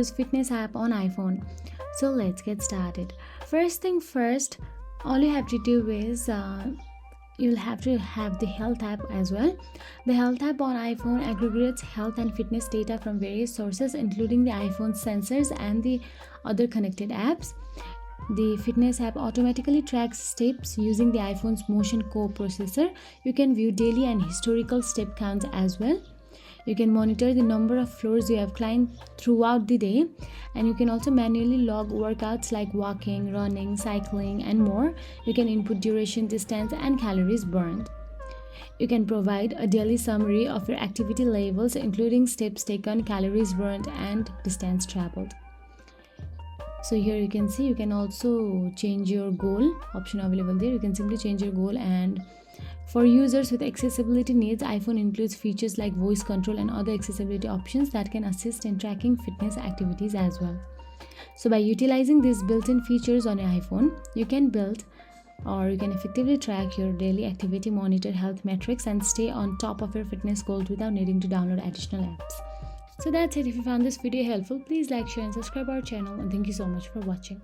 use fitness app on iPhone. So let's get started. First thing first, all you have to do is you'll have to have the health app as well. The health app on iPhone aggregates health and fitness data from various sources, including the iPhone sensors and the other connected apps. The fitness app automatically tracks steps using the iPhone's motion co-processor. You can view daily and historical step counts as well. You can monitor the number of floors you have climbed throughout the day, and you can also manually log workouts like walking, running, cycling, and more. You can input duration, distance, and calories burned. You can provide a daily summary of your activity levels, including steps taken, calories burned, and distance traveled. So here you can see you can also change your goal option available there. You can simply change your goal, and for users with accessibility needs, iPhone includes features like voice control and other accessibility options that can assist in tracking fitness activities as well. So by utilizing these built-in features on your iPhone, you can build or you can effectively track your daily activity, monitor health metrics, and stay on top of your fitness goals without needing to download additional apps. So that's it. If you found this video helpful, please like, share, and subscribe our channel, and thank you so much for watching.